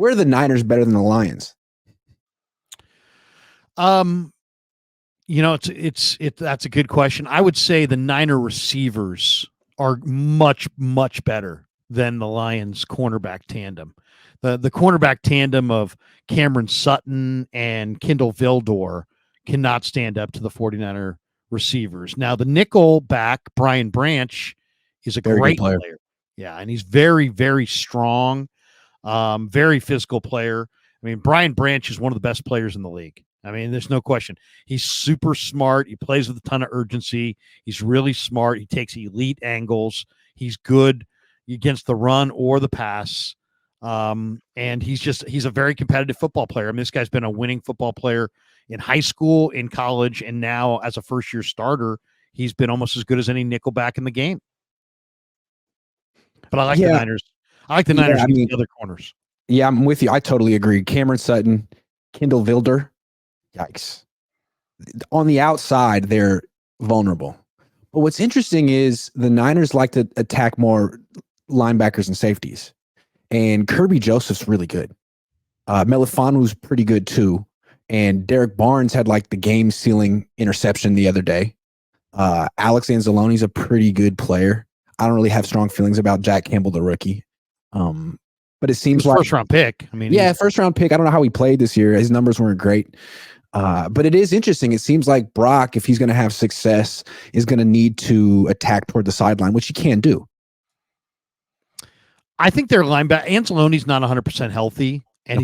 Where are the Niners better than the Lions? That's a good question. I would say the Niner receivers are much, much better than the Lions cornerback tandem. The cornerback tandem of Cameron Sutton and Kendall Vildor cannot stand up to the 49er receivers. Now, the nickel back, Brian Branch, is a Very great good player. Yeah, and he's very, very strong, very physical player. I mean, Brian Branch is one of the best players in the league. I mean, there's no question. He's super smart. He plays with a ton of urgency. He's really smart. He takes elite angles. He's good against the run or the pass. And he's a very competitive football player. I mean, this guy's been a winning football player in high school, in college, and now as a first-year starter, he's been almost as good as any nickelback in the game. But I like the Niners. I like the Niners against the other corners. Yeah, I'm with you. I totally agree. Cameron Sutton, Kendall Vildor. Yikes. On the outside, they're vulnerable. But what's interesting is the Niners like to attack more linebackers and safeties. And Kirby Joseph's really good. Melifonu's pretty good too. And Derek Barnes had like the game-sealing interception the other day. Alex Anzalone's a pretty good player. I don't really have strong feelings about Jack Campbell, the rookie. But it seems like first-round pick. I mean, first-round pick. I don't know how he played this year. His numbers weren't great. But it is interesting. It seems like Brock, if he's going to have success, is going to need to attack toward the sideline, which he can do. I think their linebacker Anzalone's not 100% healthy, and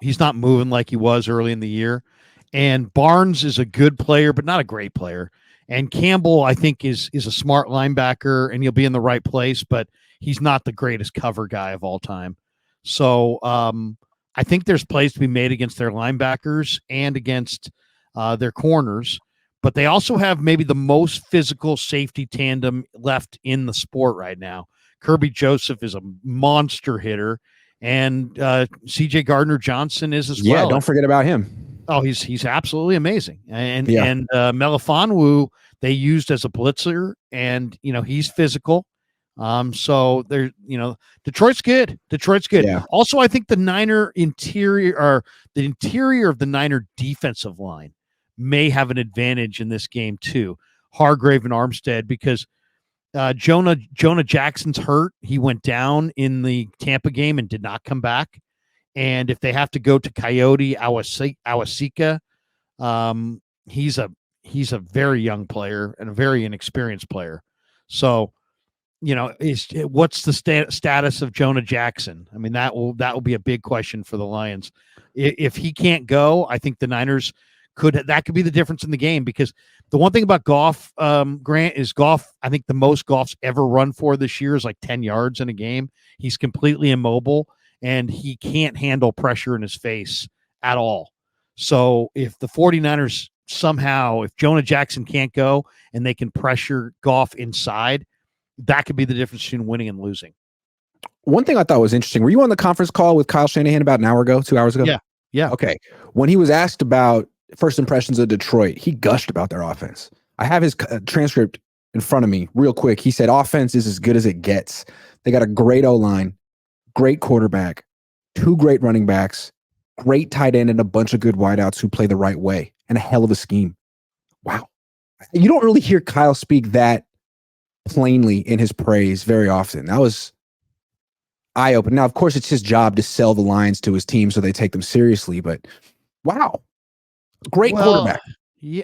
he's not moving like he was early in the year. And Barnes is a good player, but not a great player. And Campbell, I think, is a smart linebacker, and he'll be in the right place, but he's not the greatest cover guy of all time. So I think there's plays to be made against their linebackers and against their corners, but they also have maybe the most physical safety tandem left in the sport right now. Kirby Joseph is a monster hitter, and C.J. Gardner-Johnson is as well. Yeah, don't forget about him. Oh, he's absolutely amazing. And Melifonu they used as a blitzer, and he's physical. So they're Detroit's good. Yeah. Also, I think the interior of the Niner defensive line may have an advantage in this game too. Hargrave and Armstead, because Jonah Jackson's hurt. He went down in the Tampa game and did not come back. And if they have to go to Coyote Awasika, he's a very young player and a very inexperienced player. So, what's the status of Jonah Jackson? I mean, that will be a big question for the Lions. If he can't go, I think the Niners could be the difference in the game, because the one thing about Goff, Grant, is Goff, I think the most Goff's ever run for this year is like 10 yards in a game. He's completely immobile, and he can't handle pressure in his face at all. So if the 49ers somehow, if Jonah Jackson can't go and they can pressure Goff inside, that could be the difference between winning and losing. One thing I thought was interesting, were you on the conference call with Kyle Shanahan about an hour ago, 2 hours ago? Yeah. Okay. When he was asked about first impressions of Detroit, he gushed about their offense. I have his transcript in front of me real quick. He said, offense is as good as it gets. They got a great O-line, great quarterback, 2 great running backs, great tight end, and a bunch of good wideouts who play the right way, and a hell of a scheme. Wow. You don't really hear Kyle speak that plainly in his praise very often. That was eye-opening. Now, of course, it's his job to sell the Lions to his team so they take them seriously, but wow. Great quarterback. Yeah.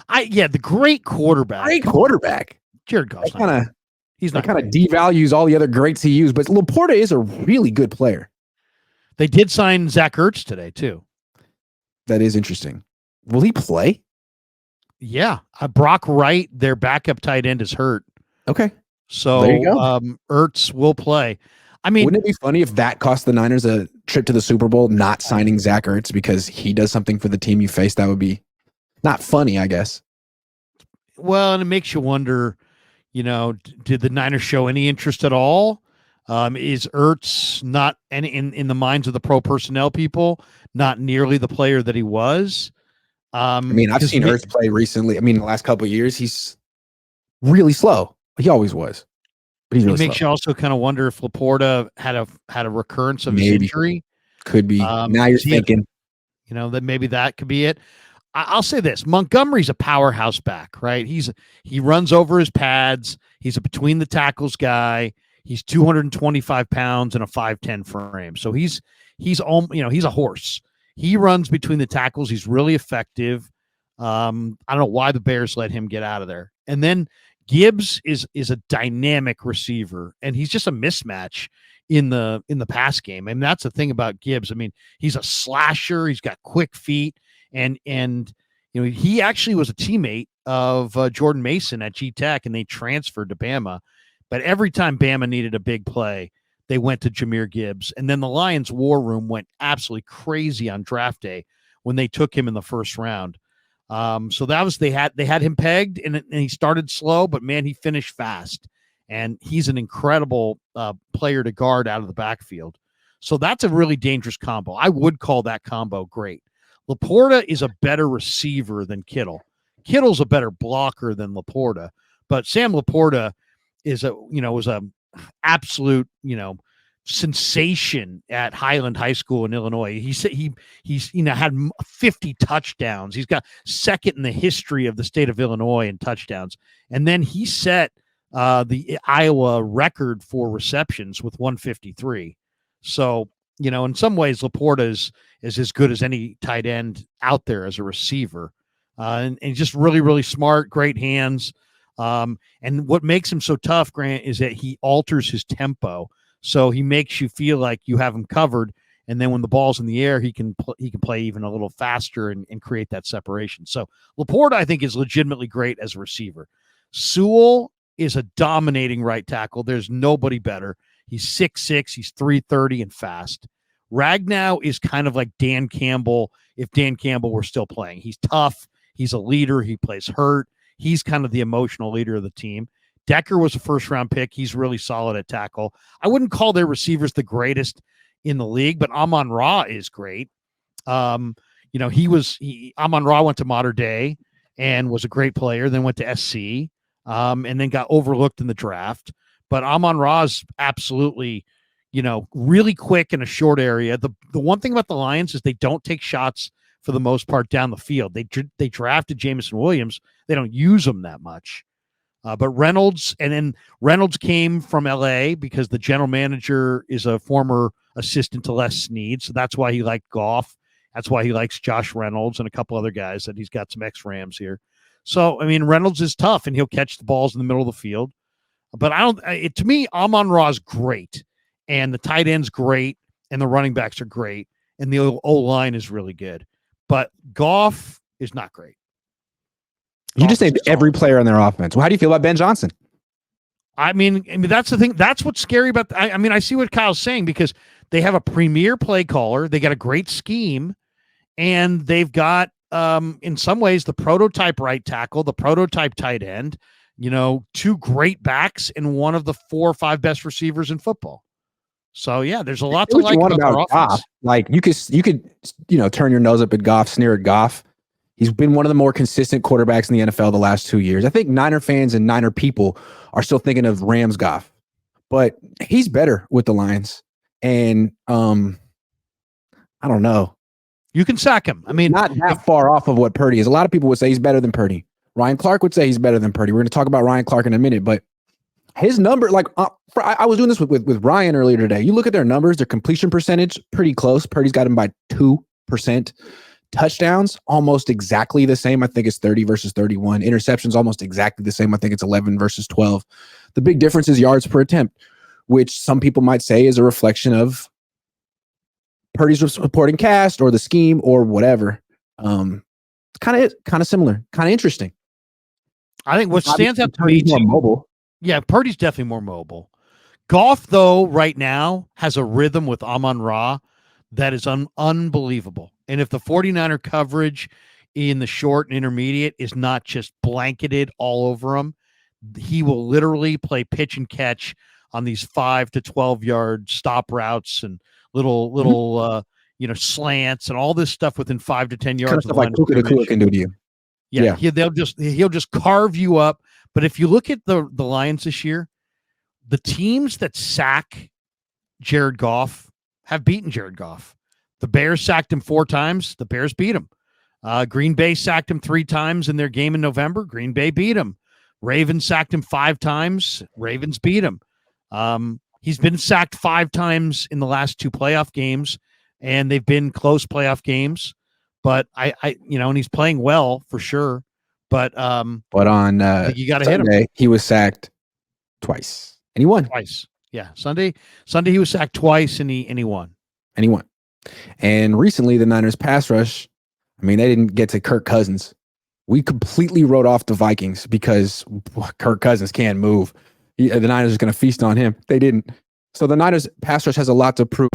The great quarterback. Jared Goff's He kind of devalues all the other greats he used, but Laporta is a really good player. They did sign Zach Ertz today, too. That is interesting. Will he play? Yeah. Brock Wright, their backup tight end, is hurt. Okay. So there you go. Ertz will play. I mean, wouldn't it be funny if that cost the Niners a trip to the Super Bowl, not signing Zach Ertz because he does something for the team you face? That would be not funny, I guess. Well, and it makes you wonder, did the Niners show any interest at all? Is Ertz not in the minds of the pro personnel people, not nearly the player that he was? I've seen Ertz play recently. The last couple of years, he's really slow. He always was. But he's really it makes slow. You also kind of wonder if Laporta had a recurrence of his injury. Could be. Now you're thinking. That maybe that could be it. I'll say this: Montgomery's a powerhouse back, right? He runs over his pads. He's a between the tackles guy. He's 225 pounds and a 5'10" frame, so he's a horse. He runs between the tackles. He's really effective. I don't know why the Bears let him get out of there. And then Gibbs is a dynamic receiver, and he's just a mismatch in the pass game. And that's the thing about Gibbs. I mean, he's a slasher. He's got quick feet. And he actually was a teammate of Jordan Mason at G Tech, and they transferred to Bama. But every time Bama needed a big play, they went to Jahmyr Gibbs. And then the Lions war room went absolutely crazy on draft day when they took him in the first round. So that was they had him pegged, and he started slow, but man, he finished fast. And he's an incredible player to guard out of the backfield. So that's a really dangerous combo. I would call that combo great. Laporta is a better receiver than Kittle. Kittle's a better blocker than Laporta, but Sam Laporta was a absolute, sensation at Highland High School in Illinois. He's had 50 touchdowns. He's got second in the history of the state of Illinois in touchdowns. And then he set the Iowa record for receptions with 153. So, in some ways, Laporta is as good as any tight end out there as a receiver. And just really, really smart, great hands. And what makes him so tough, Grant, is that he alters his tempo. So he makes you feel like you have him covered. And then when the ball's in the air, he can play even a little faster and create that separation. So Laporta, I think, is legitimately great as a receiver. Sewell is a dominating right tackle. There's nobody better. He's 6'6", he's 330 and fast. Ragnow is kind of like Dan Campbell if Dan Campbell were still playing. He's tough. He's a leader. He plays hurt. He's kind of the emotional leader of the team. Decker was a first-round pick. He's really solid at tackle. I wouldn't call their receivers the greatest in the league, but Amon-Ra is great. Amon-Ra went to Mater Dei and was a great player, then went to SC, and then got overlooked in the draft. But Amon-Ra is absolutely, really quick in a short area. The one thing about the Lions is they don't take shots for the most part down the field. They drafted Jamison Williams. They don't use them that much. But Reynolds came from LA because the general manager is a former assistant to Les Snead. So that's why he liked Goff. That's why he likes Josh Reynolds and a couple other guys that he's got some ex-Rams here. So, Reynolds is tough and he'll catch the balls in the middle of the field. But to me, Amon-Ra is great, and the tight end's great, and the running backs are great, and the O-line is really good. But Goff is not great. You just named every player on their offense. Well, how do you feel about Ben Johnson? I mean, that's the thing. That's what's scary about. I see what Kyle's saying, because they have a premier play caller. They got a great scheme, and they've got, in some ways, the prototype right tackle, the prototype tight end. Two great backs and one of the 4 or 5 best receivers in football. So yeah, there's a lot to like about their offense. Goff. Like you could turn your nose up at Goff, sneer at Goff. He's been one of the more consistent quarterbacks in the NFL the last 2 years. I think Niner fans and Niner people are still thinking of Rams Goff, but he's better with the Lions. And I don't know. You can sack him. Not that far off of what Purdy is. A lot of people would say he's better than Purdy. Ryan Clark would say he's better than Purdy. We're going to talk about Ryan Clark in a minute, but his number, I was doing this with Ryan earlier today. You look at their numbers, their completion percentage, pretty close. Purdy's got him by 2%. Touchdowns, almost exactly the same. I think it's 30 versus 31. Interceptions, almost exactly the same. I think it's 11 versus 12. The big difference is yards per attempt, which some people might say is a reflection of Purdy's supporting cast or the scheme or whatever. Kind of similar, kind of interesting. I think what stands out to me, more mobile. Yeah, Purdy's definitely more mobile. Goff, though, right now has a rhythm with Amon-Ra that is unbelievable. And if the 49er coverage in the short and intermediate is not just blanketed all over him, he will literally play pitch and catch on these 5 to 12 yard stop routes and little slants and all this stuff within 5 to 10 yards. Kind of stuff like Puka can do to you. Yeah. He'll just carve you up. But if you look at the Lions this year, the teams that sack Jared Goff have beaten Jared Goff. The Bears sacked him 4 times. The Bears beat him. Green Bay sacked him 3 times in their game in November. Green Bay beat him. Ravens sacked him 5 times. Ravens beat him. He's been sacked 5 times in the last 2 playoff games, and they've been close playoff games. But and he's playing well for sure. But on I think you got to hit him. He was sacked twice, and he won. Twice, yeah. Sunday he was sacked twice, and he won. And he won. And recently, the Niners pass rush, I mean, they didn't get to Kirk Cousins. We completely wrote off the Vikings because Kirk Cousins can't move. The Niners are going to feast on him. They didn't. So the Niners pass rush has a lot to prove.